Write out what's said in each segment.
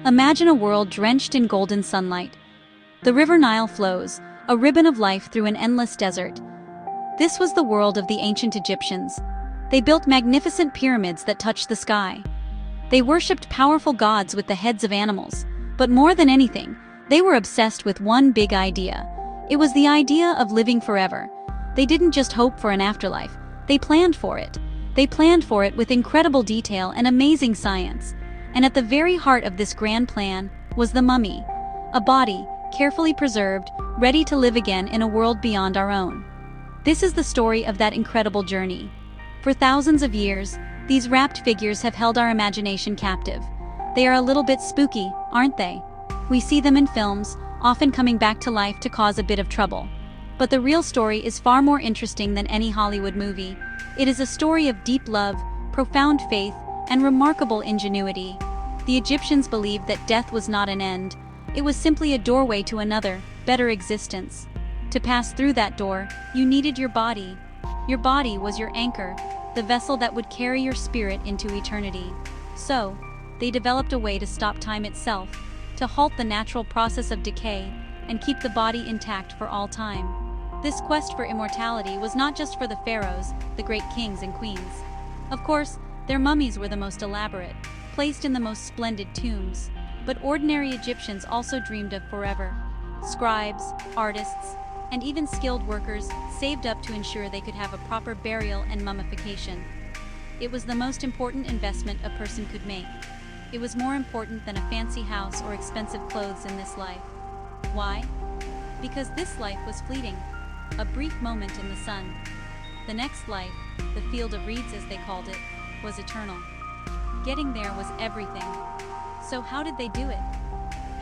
Imagine a world drenched in golden sunlight. The river Nile flows, a ribbon of life through an endless desert. This was the world of the ancient Egyptians. They built magnificent pyramids that touched the sky. They worshipped powerful gods with the heads of animals. But more than anything, they were obsessed with one big idea. It was the idea of living forever. They didn't just hope for an afterlife, they planned for it. They planned for it with incredible detail and amazing science. And at the very heart of this grand plan was the mummy, a body, carefully preserved, ready to live again in a world beyond our own. This is the story of that incredible journey. For thousands of years, these wrapped figures have held our imagination captive. They are a little bit spooky, aren't they? We see them in films, often coming back to life to cause a bit of trouble. But the real story is far more interesting than any Hollywood movie. It is a story of deep love, profound faith, and remarkable ingenuity. The Egyptians believed that death was not an end. It was simply a doorway to another, better existence. To pass through that door, you needed your body. Your body was your anchor, the vessel that would carry your spirit into eternity. So, they developed a way to stop time itself, to halt the natural process of decay, and keep the body intact for all time. This quest for immortality was not just for the pharaohs, the great kings and queens. Of course, their mummies were the most elaborate, placed in the most splendid tombs. But ordinary Egyptians also dreamed of forever. Scribes, artists, and even skilled workers saved up to ensure they could have a proper burial and mummification. It was the most important investment a person could make. It was more important than a fancy house or expensive clothes in this life. Why? Because this life was fleeting, a brief moment in the sun. The next life, the field of reeds as they called it, was eternal. Getting there was everything. So how did they do it?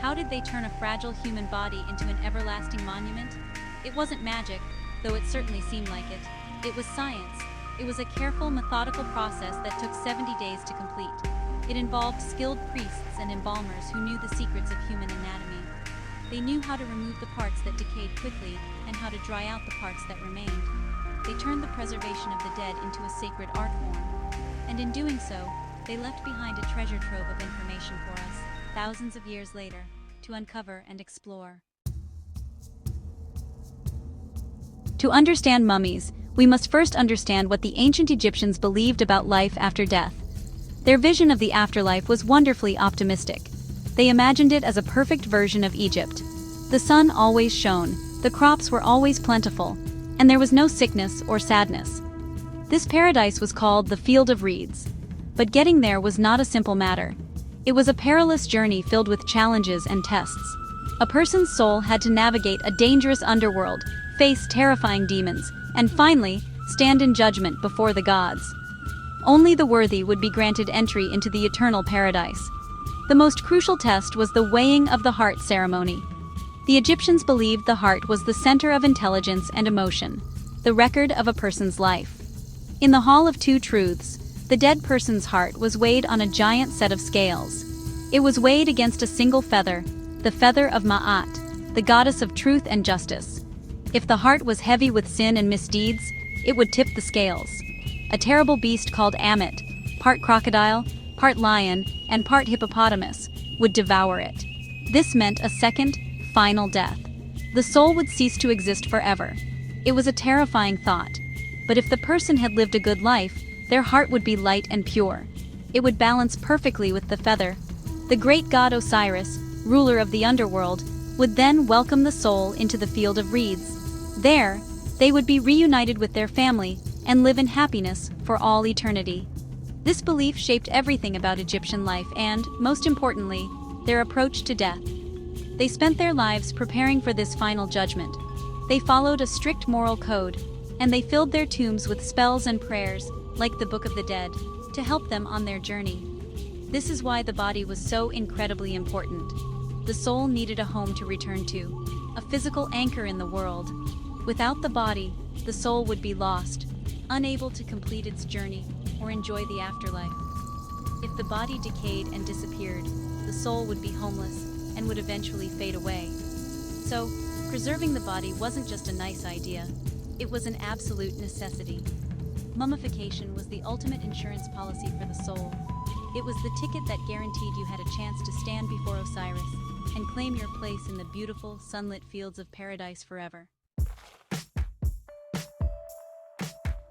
How did they turn a fragile human body into an everlasting monument? It wasn't magic, though it certainly seemed like it. It was science. It was a careful, methodical process that took 70 days to complete. It involved skilled priests and embalmers who knew the secrets of human anatomy. They knew how to remove the parts that decayed quickly and how to dry out the parts that remained. They turned the preservation of the dead into a sacred art form. And in doing so, they left behind a treasure trove of information for us, thousands of years later, to uncover and explore. To understand mummies, we must first understand what the ancient Egyptians believed about life after death. Their vision of the afterlife was wonderfully optimistic. They imagined it as a perfect version of Egypt. The sun always shone, the crops were always plentiful, and there was no sickness or sadness. This paradise was called the Field of Reeds. But getting there was not a simple matter. It was a perilous journey filled with challenges and tests. A person's soul had to navigate a dangerous underworld, face terrifying demons, and finally, stand in judgment before the gods. Only the worthy would be granted entry into the eternal paradise. The most crucial test was the weighing of the heart ceremony. The Egyptians believed the heart was the center of intelligence and emotion, the record of a person's life. In the Hall of Two Truths, the dead person's heart was weighed on a giant set of scales. It was weighed against a single feather, the feather of Ma'at, the goddess of truth and justice. If the heart was heavy with sin and misdeeds, it would tip the scales. A terrible beast called Ammit, part crocodile, part lion, and part hippopotamus, would devour it. This meant a second, final death. The soul would cease to exist forever. It was a terrifying thought. But if the person had lived a good life, their heart would be light and pure. It would balance perfectly with the feather. The great god Osiris, ruler of the underworld, would then welcome the soul into the Field of Reeds. There, they would be reunited with their family and live in happiness for all eternity. This belief shaped everything about Egyptian life and, most importantly, their approach to death. They spent their lives preparing for this final judgment. They followed a strict moral code, and they filled their tombs with spells and prayers, like the Book of the Dead, to help them on their journey. This is why the body was so incredibly important. The soul needed a home to return to, a physical anchor in the world. Without the body, the soul would be lost, unable to complete its journey or enjoy the afterlife. If the body decayed and disappeared, the soul would be homeless and would eventually fade away. So, preserving the body wasn't just a nice idea, it was an absolute necessity. Mummification was the ultimate insurance policy for the soul. It was the ticket that guaranteed you had a chance to stand before Osiris and claim your place in the beautiful, sunlit fields of paradise forever.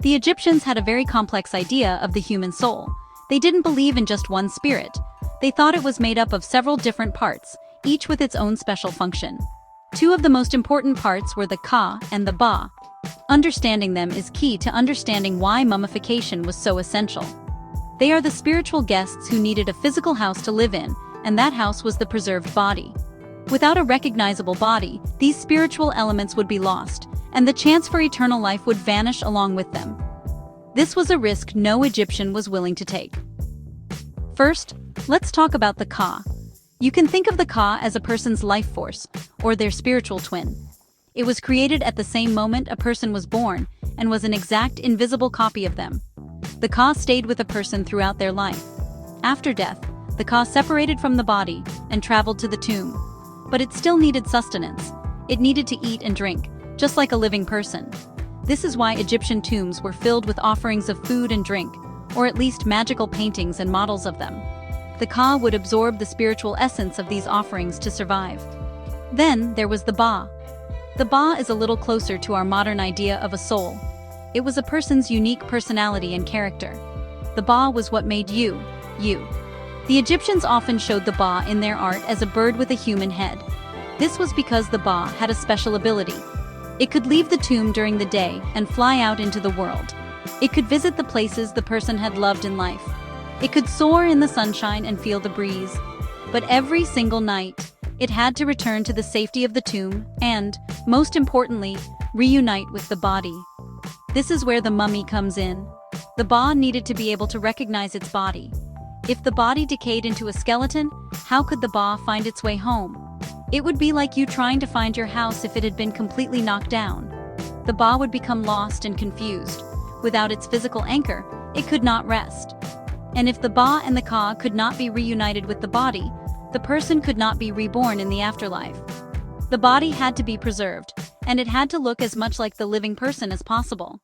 The Egyptians had a very complex idea of the human soul. They didn't believe in just one spirit. They thought it was made up of several different parts, each with its own special function. Two of the most important parts were the Ka and the Ba. Understanding them is key to understanding why mummification was so essential. They are the spiritual guests who needed a physical house to live in, and that house was the preserved body. Without a recognizable body, these spiritual elements would be lost, and the chance for eternal life would vanish along with them. This was a risk no Egyptian was willing to take. First, let's talk about the Ka. You can think of the Ka as a person's life force, or their spiritual twin. It was created at the same moment a person was born, and was an exact invisible copy of them. The Ka stayed with a person throughout their life. After death, the Ka separated from the body and traveled to the tomb. But it still needed sustenance. It needed to eat and drink, just like a living person. This is why Egyptian tombs were filled with offerings of food and drink, or at least magical paintings and models of them. The Ka would absorb the spiritual essence of these offerings to survive. Then there was the Ba. The Ba is a little closer to our modern idea of a soul. It was a person's unique personality and character. The Ba was what made you, you. The Egyptians often showed the Ba in their art as a bird with a human head. This was because the Ba had a special ability. It could leave the tomb during the day and fly out into the world. It could visit the places the person had loved in life. It could soar in the sunshine and feel the breeze. But every single night, it had to return to the safety of the tomb and, most importantly, reunite with the body. This is where the mummy comes in. The Ba needed to be able to recognize its body. If the body decayed into a skeleton, how could the Ba find its way home? It would be like you trying to find your house if it had been completely knocked down. The Ba would become lost and confused. Without its physical anchor, it could not rest. And if the Ba and the Ka could not be reunited with the body, the person could not be reborn in the afterlife. The body had to be preserved, and it had to look as much like the living person as possible.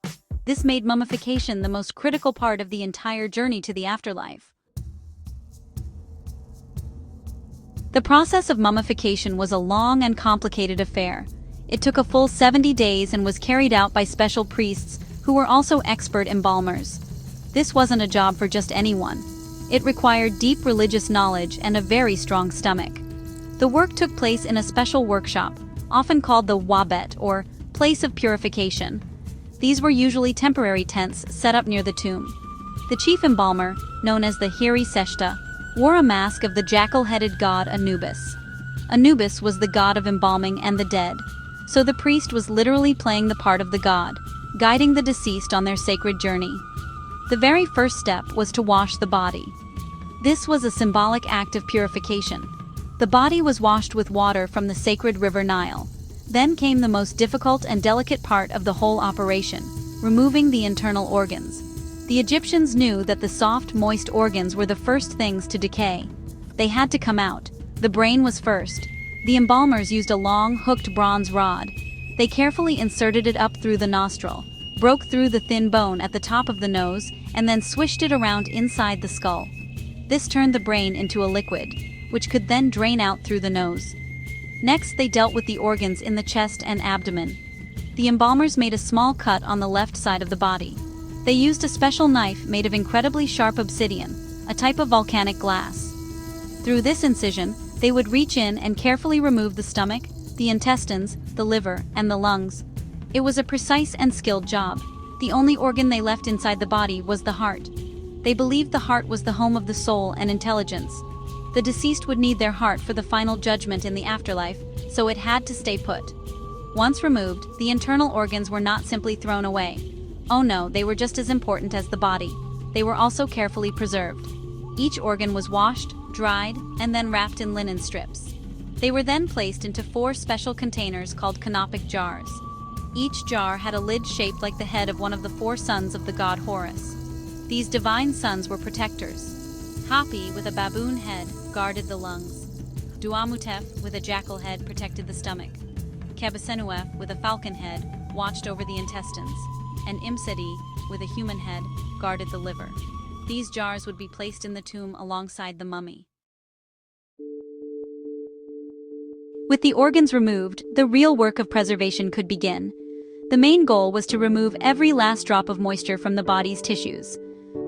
This made mummification the most critical part of the entire journey to the afterlife. The process of mummification was a long and complicated affair. It took a full 70 days and was carried out by special priests who were also expert embalmers. This wasn't a job for just anyone. It required deep religious knowledge and a very strong stomach. The work took place in a special workshop, often called the wabet, or place of purification. These were usually temporary tents set up near the tomb. The chief embalmer, known as the Hiri Seshta, wore a mask of the jackal-headed god Anubis. Anubis was the god of embalming and the dead, so the priest was literally playing the part of the god, guiding the deceased on their sacred journey. The very first step was to wash the body. This was a symbolic act of purification. The body was washed with water from the sacred river Nile. Then came the most difficult and delicate part of the whole operation, removing the internal organs. The Egyptians knew that the soft, moist organs were the first things to decay. They had to come out. The brain was first. The embalmers used a long, hooked bronze rod. They carefully inserted it up through the nostril, broke through the thin bone at the top of the nose, and then swished it around inside the skull. This turned the brain into a liquid, which could then drain out through the nose. Next, they dealt with the organs in the chest and abdomen. The embalmers made a small cut on the left side of the body. They used a special knife made of incredibly sharp obsidian, a type of volcanic glass. Through this incision, they would reach in and carefully remove the stomach, the intestines, the liver, and the lungs. It was a precise and skilled job. The only organ they left inside the body was the heart. They believed the heart was the home of the soul and intelligence. The deceased would need their heart for the final judgment in the afterlife, so it had to stay put. Once removed, the internal organs were not simply thrown away. Oh no, they were just as important as the body. They were also carefully preserved. Each organ was washed, dried, and then wrapped in linen strips. They were then placed into 4 special containers called canopic jars. Each jar had a lid shaped like the head of one of the 4 sons of the god Horus. These divine sons were protectors. Hapi, with a baboon head, guarded the lungs. Duamutef, with a jackal head, protected the stomach. Kebesenuef, with a falcon head, watched over the intestines. And Imseti, with a human head, guarded the liver. These jars would be placed in the tomb alongside the mummy. With the organs removed, the real work of preservation could begin. The main goal was to remove every last drop of moisture from the body's tissues.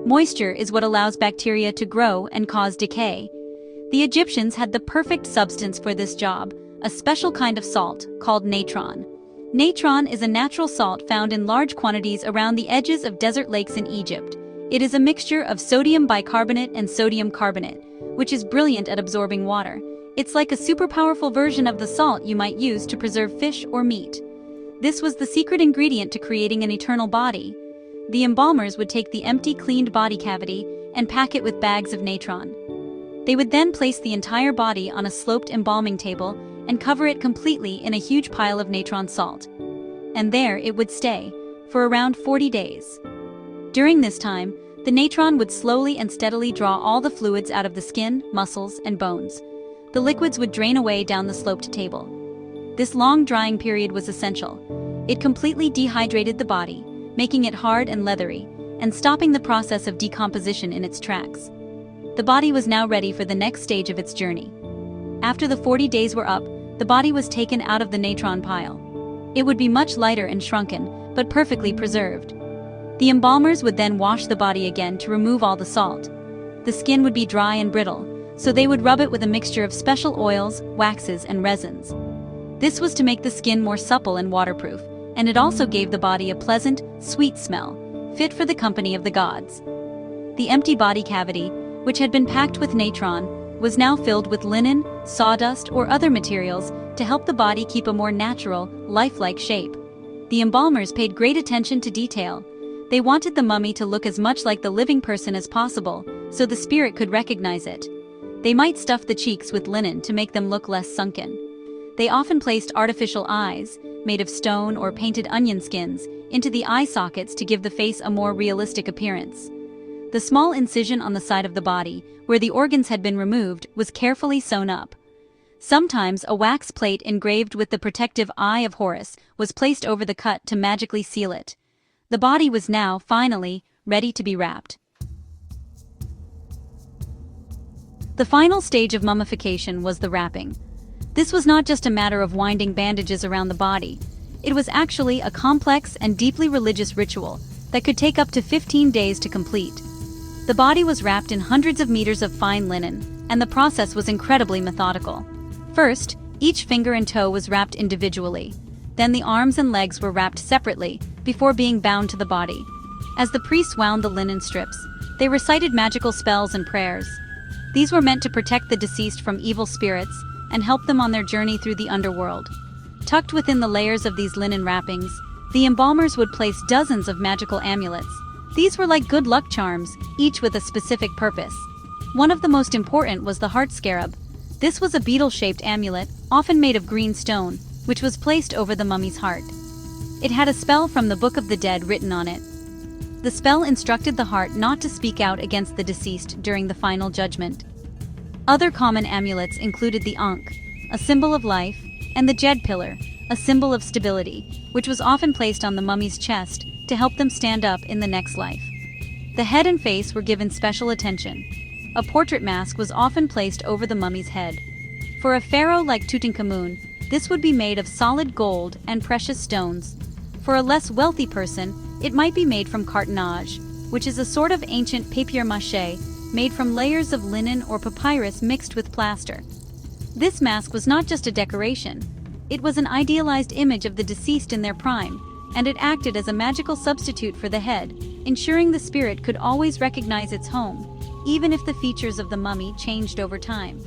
Moisture is what allows bacteria to grow and cause decay. The Egyptians had the perfect substance for this job, a special kind of salt called natron. Natron is a natural salt found in large quantities around the edges of desert lakes in Egypt. It is a mixture of sodium bicarbonate and sodium carbonate, which is brilliant at absorbing water. It's like a super powerful version of the salt you might use to preserve fish or meat. This was the secret ingredient to creating an eternal body. The embalmers would take the empty, cleaned body cavity and pack it with bags of natron. They would then place the entire body on a sloped embalming table and cover it completely in a huge pile of natron salt. And there it would stay, for around 40 days. During this time, the natron would slowly and steadily draw all the fluids out of the skin, muscles, and bones. The liquids would drain away down the sloped table. This long drying period was essential. It completely dehydrated the body, making it hard and leathery, and stopping the process of decomposition in its tracks. The body was now ready for the next stage of its journey. After the 40 days were up, the body was taken out of the natron pile. It would be much lighter and shrunken, but perfectly preserved. The embalmers would then wash the body again to remove all the salt. The skin would be dry and brittle, so they would rub it with a mixture of special oils, waxes, and resins. This was to make the skin more supple and waterproof, and it also gave the body a pleasant, sweet smell, fit for the company of the gods. The empty body cavity, which had been packed with natron, was now filled with linen, sawdust, or other materials to help the body keep a more natural, lifelike shape. The embalmers paid great attention to detail. They wanted the mummy to look as much like the living person as possible, so the spirit could recognize it. They might stuff the cheeks with linen to make them look less sunken. They often placed artificial eyes, made of stone or painted onion skins, into the eye sockets to give the face a more realistic appearance. The small incision on the side of the body, where the organs had been removed, was carefully sewn up. Sometimes a wax plate engraved with the protective eye of Horus was placed over the cut to magically seal it. The body was now, finally, ready to be wrapped. The final stage of mummification was the wrapping. This was not just a matter of winding bandages around the body. It was actually a complex and deeply religious ritual that could take up to 15 days to complete. The body was wrapped in hundreds of meters of fine linen, and the process was incredibly methodical. First, each finger and toe was wrapped individually. Then the arms and legs were wrapped separately, before being bound to the body. As the priests wound the linen strips, they recited magical spells and prayers. These were meant to protect the deceased from evil spirits and help them on their journey through the underworld. Tucked within the layers of these linen wrappings, the embalmers would place dozens of magical amulets. These were like good luck charms, each with a specific purpose. One of the most important was the heart scarab. This was a beetle-shaped amulet, often made of green stone, which was placed over the mummy's heart. It had a spell from the Book of the Dead written on it. The spell instructed the heart not to speak out against the deceased during the final judgment. Other common amulets included the Ankh, a symbol of life, and the Jed pillar, a symbol of stability, which was often placed on the mummy's chest to help them stand up in the next life. The head and face were given special attention. A portrait mask was often placed over the mummy's head. For a pharaoh like Tutankhamun, this would be made of solid gold and precious stones. For a less wealthy person, it might be made from cartonnage, which is a sort of ancient papier-mâché made from layers of linen or papyrus mixed with plaster. This mask was not just a decoration. It was an idealized image of the deceased in their prime, and it acted as a magical substitute for the head, ensuring the spirit could always recognize its home, even if the features of the mummy changed over time.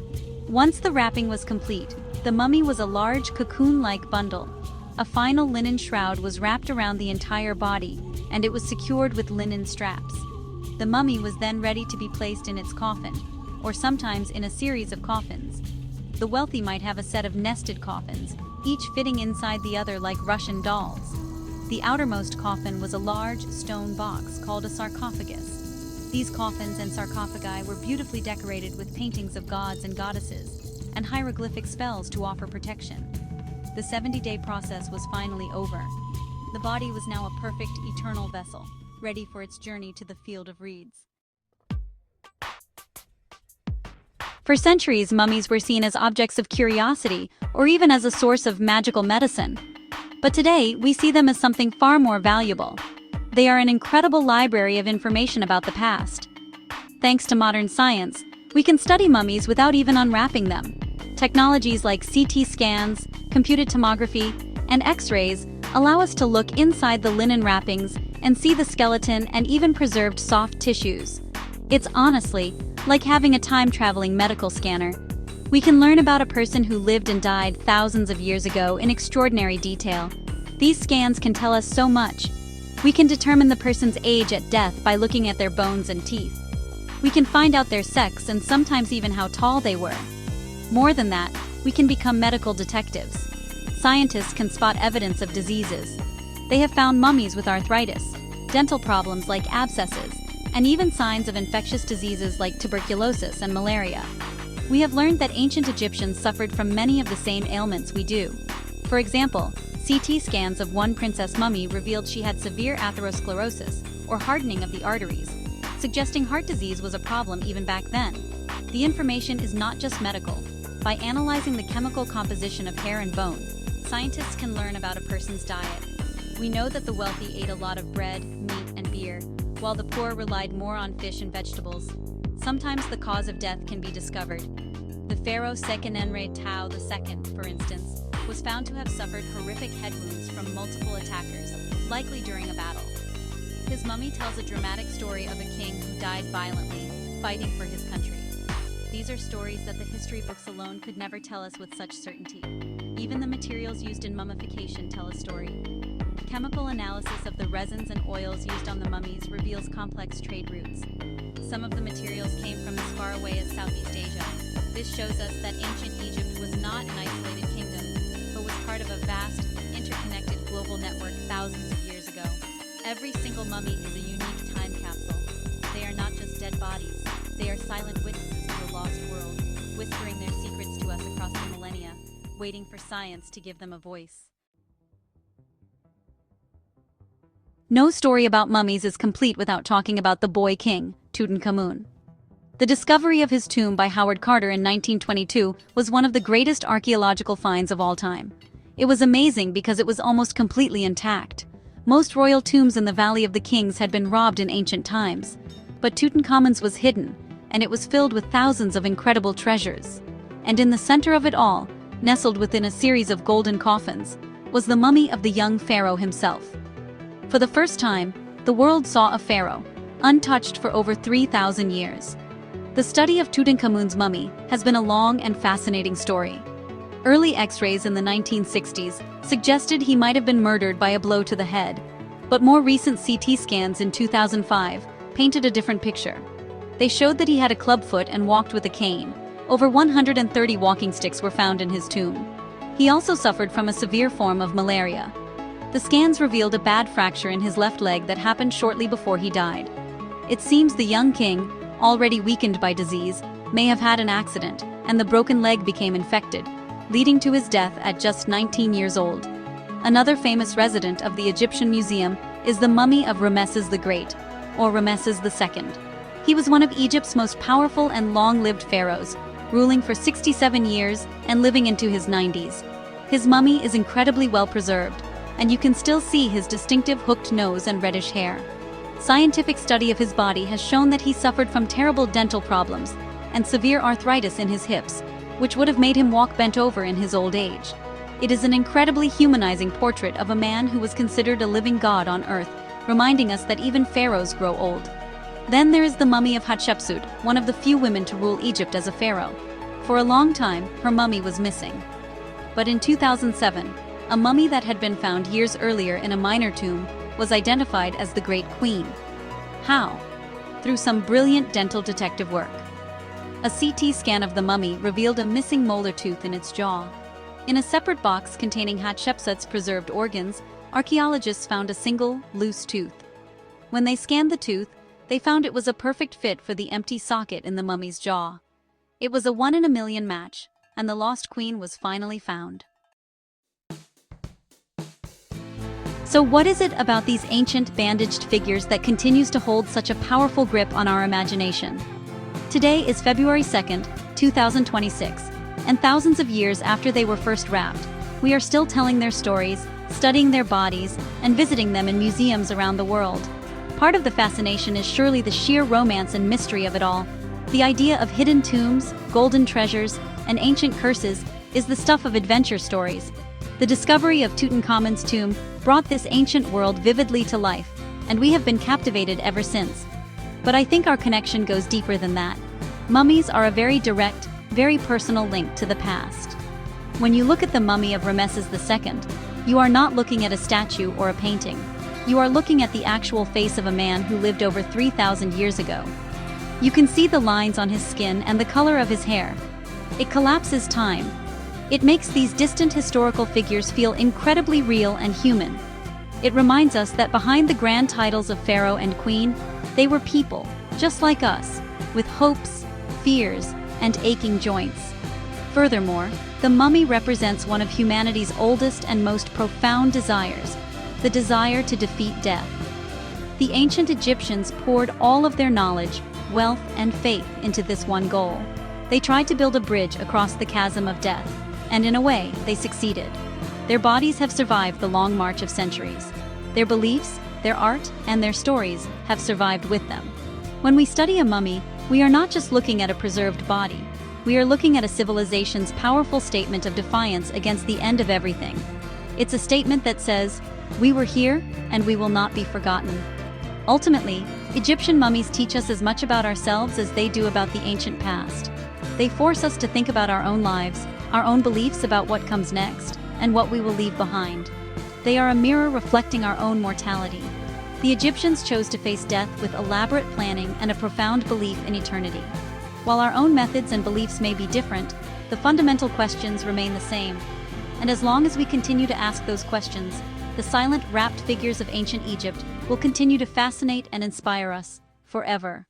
Once the wrapping was complete, the mummy was a large cocoon-like bundle. A final linen shroud was wrapped around the entire body, and it was secured with linen straps. The mummy was then ready to be placed in its coffin, or sometimes in a series of coffins. The wealthy might have a set of nested coffins, each fitting inside the other like Russian dolls. The outermost coffin was a large stone box called a sarcophagus. These coffins and sarcophagi were beautifully decorated with paintings of gods and goddesses, and hieroglyphic spells to offer protection. The 70-day process was finally over. The body was now a perfect, eternal vessel, ready for its journey to the field of reeds. For centuries, mummies were seen as objects of curiosity or even as a source of magical medicine. But today, we see them as something far more valuable. They are an incredible library of information about the past. Thanks to modern science, we can study mummies without even unwrapping them. Technologies like CT scans, computed tomography, and X-rays allow us to look inside the linen wrappings and see the skeleton and even preserved soft tissues. It's honestly like having a time-traveling medical scanner. We can learn about a person who lived and died thousands of years ago in extraordinary detail. These scans can tell us so much. We can determine the person's age at death by looking at their bones and teeth. We can find out their sex and sometimes even how tall they were. More than that, we can become medical detectives. Scientists can spot evidence of diseases. They have found mummies with arthritis, dental problems like abscesses, and even signs of infectious diseases like tuberculosis and malaria. We have learned that ancient Egyptians suffered from many of the same ailments we do. For example, CT scans of one princess mummy revealed she had severe atherosclerosis, or hardening of the arteries, suggesting heart disease was a problem even back then. The information is not just medical. By analyzing the chemical composition of hair and bone, scientists can learn about a person's diet. We know that the wealthy ate a lot of bread, meat, and beer, while the poor relied more on fish and vegetables. Sometimes the cause of death can be discovered. The pharaoh Seqenenre-Tao II, for instance, was found to have suffered horrific head wounds from multiple attackers, likely during a battle. His mummy tells a dramatic story of a king who died violently, fighting for his country. These are stories that the history books alone could never tell us with such certainty. Even the materials used in mummification tell a story. Chemical analysis of the resins and oils used on the mummies reveals complex trade routes. Some of the materials came from as far away as Southeast Asia. This shows us that ancient Egypt was not an isolated kingdom, but was part of a vast, interconnected global network thousands of years ago. Every single mummy is a unique time capsule. They are not just dead bodies, they are silent witnesses to a lost world, whispering their secrets to us across the millennia, waiting for science to give them a voice. No story about mummies is complete without talking about the boy king, Tutankhamun. The discovery of his tomb by Howard Carter in 1922 was one of the greatest archaeological finds of all time. It was amazing because it was almost completely intact. Most royal tombs in the Valley of the Kings had been robbed in ancient times, but Tutankhamun's was hidden, and it was filled with thousands of incredible treasures. And in the center of it all, nestled within a series of golden coffins, was the mummy of the young pharaoh himself. For the first time, the world saw a pharaoh, untouched for over 3,000 years. The study of Tutankhamun's mummy has been a long and fascinating story. Early X-rays in the 1960s suggested he might have been murdered by a blow to the head, but more recent CT scans in 2005 painted a different picture. They showed that he had a clubfoot and walked with a cane. Over 130 walking sticks were found in his tomb. He also suffered from a severe form of malaria. The scans revealed a bad fracture in his left leg that happened shortly before he died. It seems the young king, already weakened by disease, may have had an accident, and the broken leg became infected, leading to his death at just 19 years old. Another famous resident of the Egyptian Museum is the mummy of Ramesses the Great, or Ramesses II. He was one of Egypt's most powerful and long-lived pharaohs, ruling for 67 years and living into his 90s. His mummy is incredibly well preserved, and you can still see his distinctive hooked nose and reddish hair. Scientific study of his body has shown that he suffered from terrible dental problems and severe arthritis in his hips, which would have made him walk bent over in his old age. It is an incredibly humanizing portrait of a man who was considered a living god on earth, reminding us that even pharaohs grow old. Then there is the mummy of Hatshepsut, one of the few women to rule Egypt as a pharaoh. For a long time, her mummy was missing. But in 2007, a mummy that had been found years earlier in a minor tomb was identified as the Great Queen. How? Through some brilliant dental detective work. A CT scan of the mummy revealed a missing molar tooth in its jaw. In a separate box containing Hatshepsut's preserved organs, archaeologists found a single, loose tooth. When they scanned the tooth, they found it was a perfect fit for the empty socket in the mummy's jaw. It was a 1 in a million match, and the lost queen was finally found. So what is it about these ancient bandaged figures that continues to hold such a powerful grip on our imagination? Today is February 2nd, 2026, and thousands of years after they were first wrapped, we are still telling their stories, studying their bodies, and visiting them in museums around the world. Part of the fascination is surely the sheer romance and mystery of it all. The idea of hidden tombs, golden treasures, and ancient curses is the stuff of adventure stories. The discovery of Tutankhamun's tomb brought this ancient world vividly to life, and we have been captivated ever since. But I think our connection goes deeper than that. Mummies are a very direct, very personal link to the past. When you look at the mummy of Ramesses II, you are not looking at a statue or a painting. You are looking at the actual face of a man who lived over 3,000 years ago. You can see the lines on his skin and the color of his hair. It collapses time. It makes these distant historical figures feel incredibly real and human. It reminds us that behind the grand titles of pharaoh and queen, they were people, just like us, with hopes, fears, and aching joints. Furthermore, the mummy represents one of humanity's oldest and most profound desires, the desire to defeat death. The ancient Egyptians poured all of their knowledge, wealth, and faith into this one goal. They tried to build a bridge across the chasm of death, and in a way, they succeeded. Their bodies have survived the long march of centuries. Their beliefs, their art, and their stories have survived with them. When we study a mummy, we are not just looking at a preserved body. We are looking at a civilization's powerful statement of defiance against the end of everything. It's a statement that says, "We were here, and we will not be forgotten." Ultimately, Egyptian mummies teach us as much about ourselves as they do about the ancient past. They force us to think about our own lives, our own beliefs about what comes next, and what we will leave behind. They are a mirror reflecting our own mortality. The Egyptians chose to face death with elaborate planning and a profound belief in eternity. While our own methods and beliefs may be different, the fundamental questions remain the same. And as long as we continue to ask those questions, the silent, wrapped figures of ancient Egypt will continue to fascinate and inspire us forever.